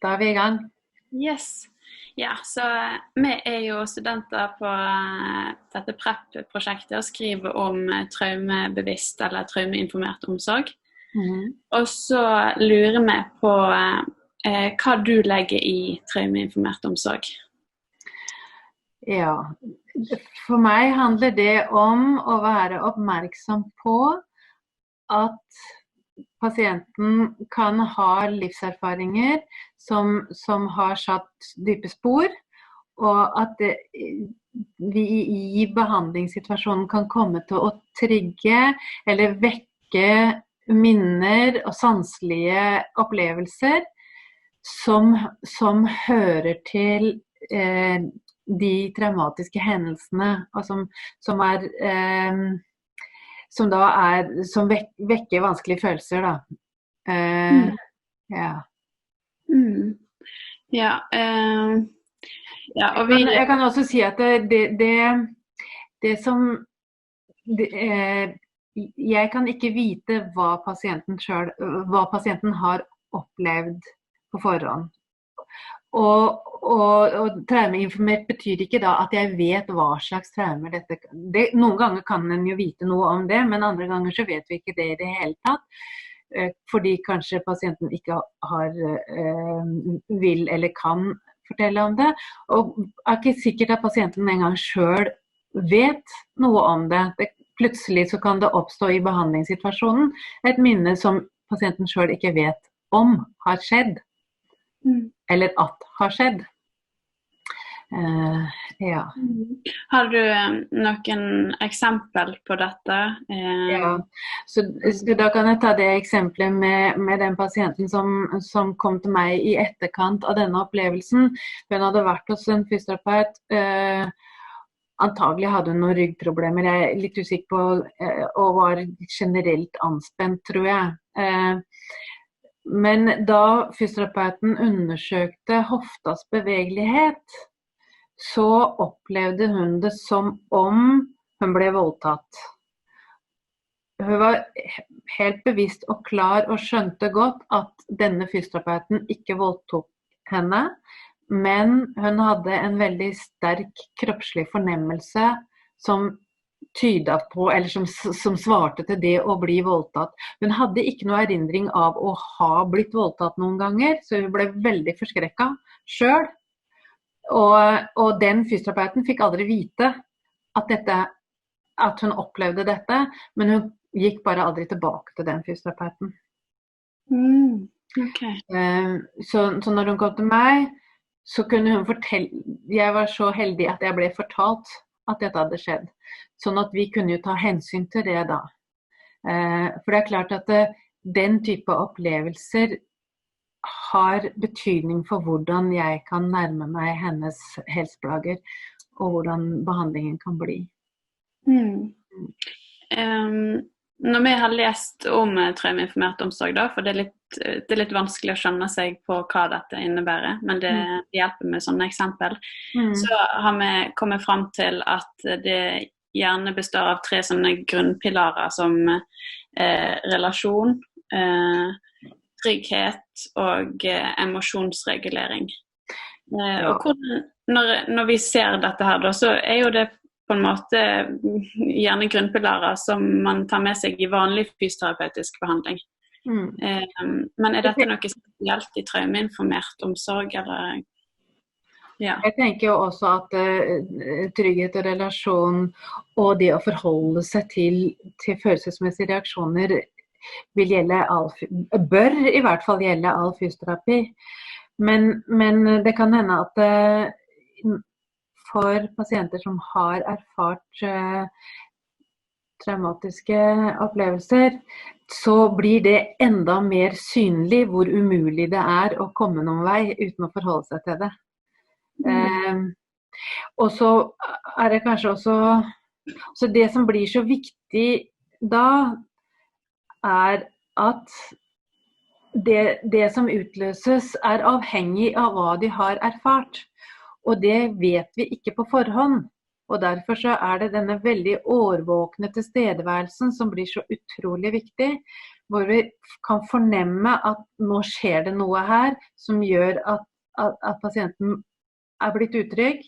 Da er vi i gang. Yes. Ja, så vi er jo studenter på dette PREP-prosjektet og skriver om traumebevisst eller traumeinformert omsorg. Mhm. Og så lurer vi på hva du legger i traumeinformert omsorg. Ja, for meg handler det om å være oppmerksom på at pasienten kan ha livserfaringer som har satt dype spor, og at vi i behandlingssituasjonen kan komme til å trigge eller vekke minner og sanselige opplevelser som hører til de traumatiske hendelsene, og som vekker vanskelige følelser, da. Ja. Ja, og Jeg kan også si at det som jeg kan ikke vite hva pasienten har opplevd på forhånd. Og traumeinformert betyr ikke da at jeg vet hva slags traumer noen ganger kan en jo vite noe om det, men andre ganger så vet vi ikke det i det hele tatt. Fordi kanskje pasienten ikke vil eller kan fortelle om det. Og er ikke sikkert at pasienten en gang selv vet noe om det. Plutselig så kan det oppstå i behandlingssituasjonen et minne som pasienten selv ikke vet om har skjedd. Eller at har skjedd. Ja. Har du noen eksempel på dette? Ja, så da kan jeg ta det eksempelet med den pasienten som kom til meg i etterkant av denne opplevelsen. Hun hadde vært hos en fysioterapeut. Antagelig hadde hun noen ryggproblemer, jeg er litt usikker på, og var generelt anspent, tror jeg. Men da fysioterapeuten undersøkte hoftas bevegelighet, så opplevde hun det som om hun ble voldtatt. Hun var helt bevisst og klar og skjønte godt at denne fysioterapeuten ikke voldtok henne, men hun hadde en veldig sterk kroppslig fornemmelse som tydet på, eller som svarte til det å bli voldtatt. Hun hadde ikke noe erindring av å ha blitt voldtatt noen ganger, så hun ble veldig forskrekket selv. Og den fysioterapeuten fikk aldri vite at hun opplevde dette, men hun gikk bare aldri tilbake til den fysioterapeuten. Okay. Så når hun kom til meg, så kunne hun fortelle, jeg var så heldig at jeg ble fortalt at dette hadde skjedd. Sånn at vi kunne jo ta hensyn til det da. For det er klart at den type opplevelser har betydning for hvordan jeg kan nærme meg hennes helseplager, og hvordan behandlingen kan bli. Når vi har lest om traumeinformert omsorg da, for det er litt vanskelig å skjønne seg på hva dette innebærer, men det hjelper med sånne eksempel, så har vi kommet frem til at det gjerne består av 3 sånne grunnpilarer som relasjon, trygghet og emosjonsregulering. Og når vi ser dette her da, så er jo det på en måte gjerne grunnpilarer som man tar med seg i vanlig fysioterapeutisk behandling. Men er dette noe spesielt i traumeinformert omsorg, eller? Ja. Jeg tenker jo også at trygghet og relasjon og det å forholde seg til følelsesmessige reaksjoner bør i hvert fall gjelde all fysioterapi. Men det kan hende at for pasienter som har erfart traumatiske opplevelser, så blir det enda mer synlig hvor umulig det er å komme noen vei uten å forholde seg til det. Og så er det kanskje også så det som blir så viktig da er at det som utløses er avhengig av hva de har erfart, og det vet vi ikke på forhånd, og derfor så er det denne veldig årvåkne tilstedeværelsen som blir så utrolig viktig. hvor vi kan fornemme at nå skjer det noe her som gjør at pasienten er blitt utrygg.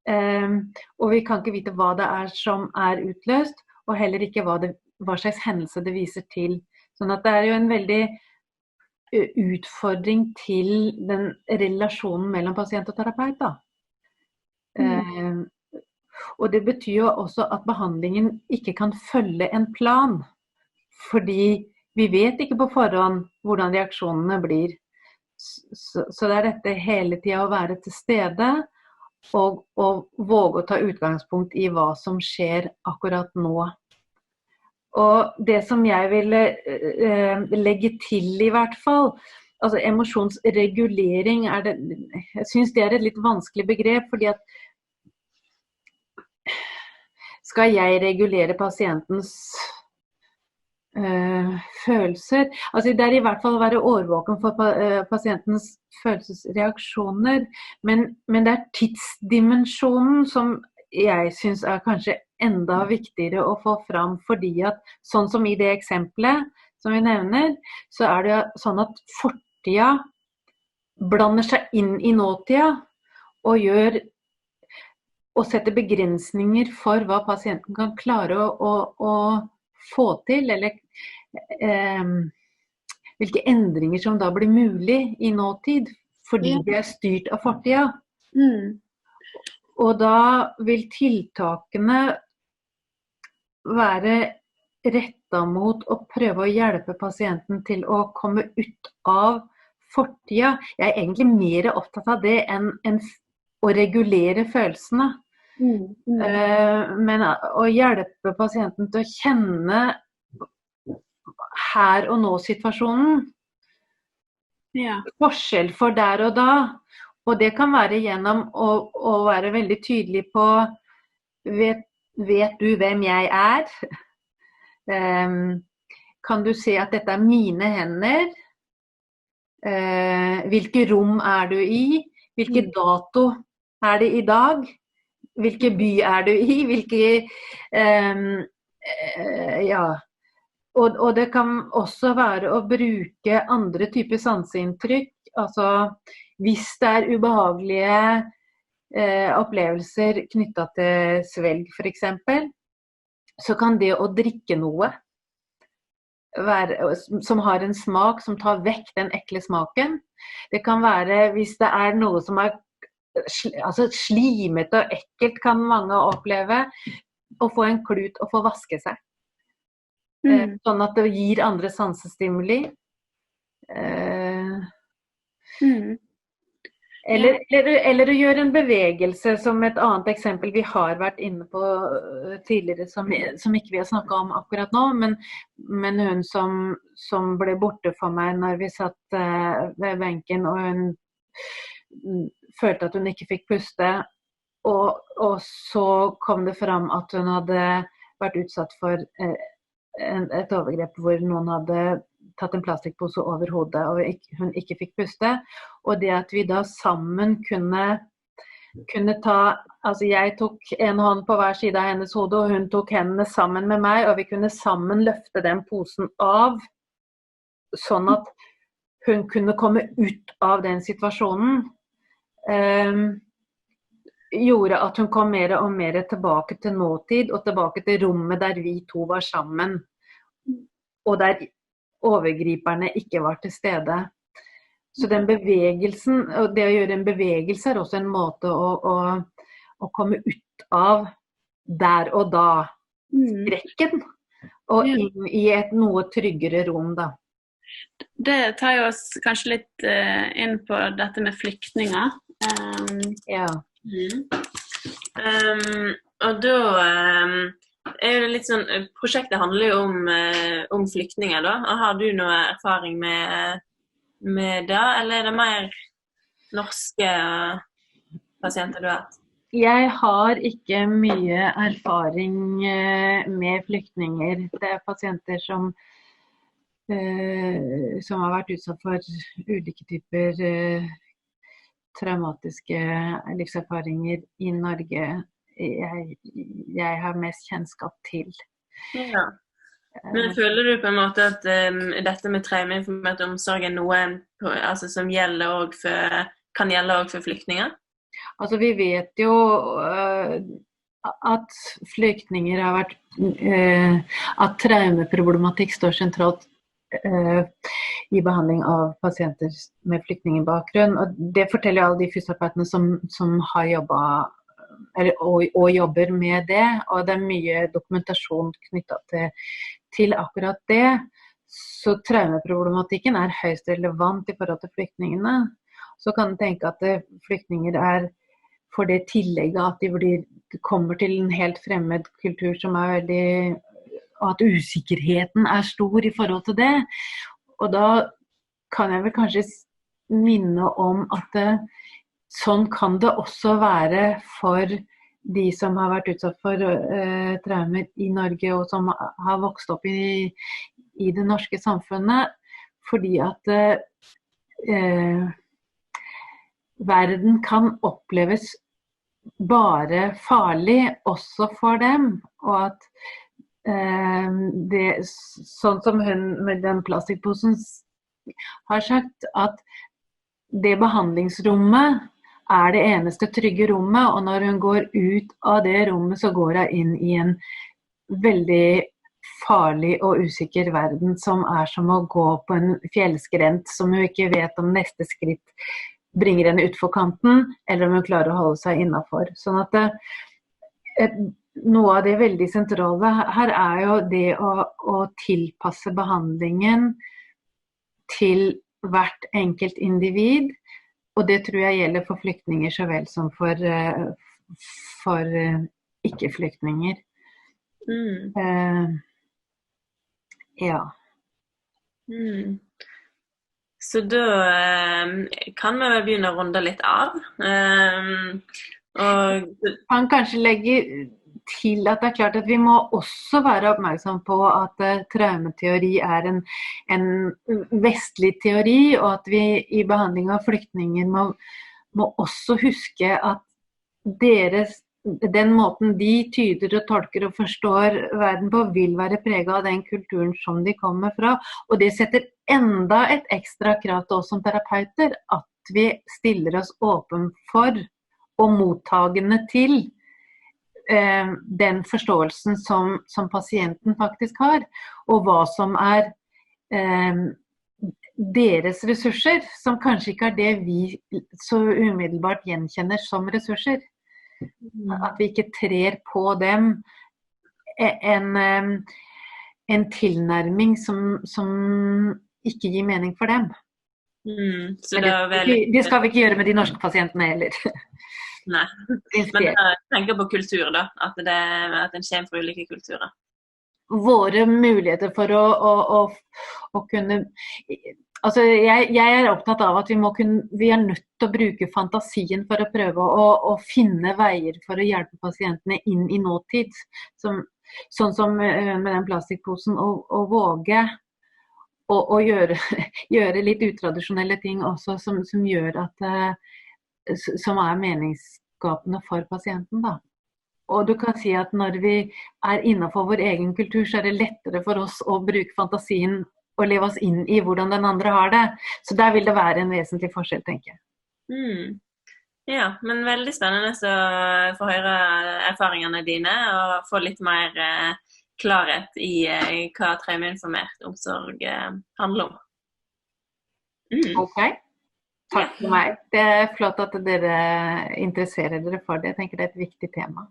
Og vi kan ikke vite hva det er som er utløst, og heller ikke hva slags hendelse det viser til. Sånn at det er jo en veldig utfordring til den relasjonen mellom pasient og terapeut, da. Og det betyr jo også at behandlingen ikke kan følge en plan, fordi vi vet ikke på forhånd hvordan reaksjonene blir. Så det er dette hele tiden å være til stede og våge å ta utgangspunkt i hva som skjer akkurat nå. Og det som jeg ville legge til i hvert fall, altså emosjonsregulering jeg synes det er et litt vanskelig begrep, fordi at skal jeg regulere pasientens følelser? Altså det er i hvert fall å være årvåken for pasientens følelsesreaksjoner, men det er tidsdimensjonen som jeg synes er kanskje enda viktigere å få fram, fordi at sånn som i det eksempelet som vi nevner, så er det sånn at fortida blander seg inn i nåtida og setter begrensninger for hva pasienten kan klare å få til, eller hvilke endringer som da blir mulig i nåtid, fordi det er styrt av fortida. Og da vil tiltakene være rettet mot å prøve å hjelpe pasienten til å komme ut av fortida. Jeg er egentlig mer opptatt av det enn å regulere følelsene. Men å hjelpe pasienten til å kjenne her og nå-situasjonen. Forskjell for der og da. Og det kan være gjennom å være veldig tydelig på vet du hvem jeg er? Kan du se at dette er mine hender? Hvilke rom er du i? Hvilke dato er det i dag? Hvilke by er du i? Og det kan også være å bruke andre typer sanseinntrykk. Altså hvis det er ubehagelige opplevelser knyttet til svelg for eksempel, så kan det å drikke noe som har en smak som tar vekk den ekle smaken. Det kan være hvis det er noe som er slimete og ekkelt, kan mange oppleve, å få en klut og få vaske seg. Sånn at det gir andre sansestimuli. Eller å gjøre en bevegelse, som et annet eksempel vi har vært inne på tidligere, som ikke vi har snakket om akkurat nå, men hun som ble borte for meg når vi satt ved benken, og hun følte at hun ikke fikk puste, og så kom det fram at hun hadde vært utsatt for et overgrep hvor noen hadde tatt en plastikkpose over hodet, og hun ikke fikk puste. Og det at vi da sammen kunne ta, altså jeg tok en hånd på hver side av hennes hode, og hun tok hendene sammen med meg, og vi kunne sammen løfte den posen av, sånn at hun kunne komme ut av den situasjonen, gjorde at hun kom mer og mer tilbake til nåtid, og tilbake til rommet der vi to var sammen, og der overgriperne ikke var til stede. Så den bevegelsen, og det å gjøre en bevegelse er også en måte å komme ut av der og da skrekken, og inn i et noe tryggere rom da. Det tar jo oss kanskje litt inn på dette med flyktninger. Og da er det litt sånn, prosjektet handler jo om flyktninger da, og har du noe erfaring med det, eller er det mer norske pasienter du har hatt? Jeg har ikke mye erfaring med flyktninger. Det er pasienter som har vært utsatt for ulike typer traumatiske livserfaringer i Norge. Jeg har mest kjennskap til. Ja. Men føler du på en måte at dette med traumeinformert omsorg noe altså, som gjelder også kan gjelde også for flyktninger? Altså vi vet jo at flyktninger har vært, at traumeproblematikk står sentralt i behandling av pasienter med flyktningbakgrunn. Og det forteller alle de fysioterapeutene som har jobbet og jobber med det, og det er mye dokumentasjon knyttet til akkurat det. Så traumeproblematikken er høyst relevant i forhold til flyktningene. Så kan du tenke at flyktninger for det tillegget at de kommer til en helt fremmed kultur som veldig, og at usikkerheten stor i forhold til det. Og da kan jeg vel kanskje minne om at sånn kan det også være for de som har vært utsatt for traumer i Norge og som har vokst opp i det norske samfunnet, fordi at verden kan oppleves bare farlig også for dem, og at sånn som hun med den plastikkposen har sagt, at det behandlingsrommet det eneste trygge rommet, og når hun går ut av det rommet, så går hun inn i en veldig farlig og usikker verden, som som å gå på en fjellskrent, som hun ikke vet om neste skritt bringer henne utfor kanten, eller om hun klarer å holde seg innenfor. Sånn at noe av det veldig sentrale her jo det å tilpasse behandlingen til hvert enkelt individ, og det tror jeg gjelder for flyktninger så vel som for ikke-flyktninger. Ja. Så da kan vi vel begynne å runde litt av. Og kan kanskje legge til at det klart at vi må også være oppmerksom på at traumeteori en vestlig teori, og at vi i behandling av flyktninger må også huske at den måten de tyder og tolker og forstår verden på, vil være preget av den kulturen som de kommer fra. Og det setter enda et ekstra krav til oss som terapeuter, at vi stiller oss åpen for og mottagende til den forståelsen som pasienten faktisk har, og hva som deres ressurser, som kanskje ikke det vi så umiddelbart gjenkjenner som ressurser. At vi ikke trer på dem en tilnærming som ikke gir mening for dem. Så det skal vi ikke gjøre med de norske pasientene heller. Nei, men jeg tenker på kultur da, at en kommer fra ulike kulturer. Våre muligheter for å kunne, altså jeg opptatt av at vi nødt til å bruke fantasien for å prøve å finne veier for å hjelpe pasientene inn i nåtid, sånn som med den plastikkposen, og våge å gjøre litt utradisjonelle ting også, som gjør at som meningsskapende for pasienten da. Og du kan si at når vi innenfor vår egen kultur, så det lettere for oss å bruke fantasien og leve oss inn i hvordan den andre har det. Så der vil det være en vesentlig forskjell, tenker jeg. Ja, men veldig spennende å få høre erfaringene dine, og få litt mer klarhet i hva traumeinformert omsorg handler om. Ok. Takk for meg. Det flott at dere interesserer dere for det. Jeg tenker det et viktig tema.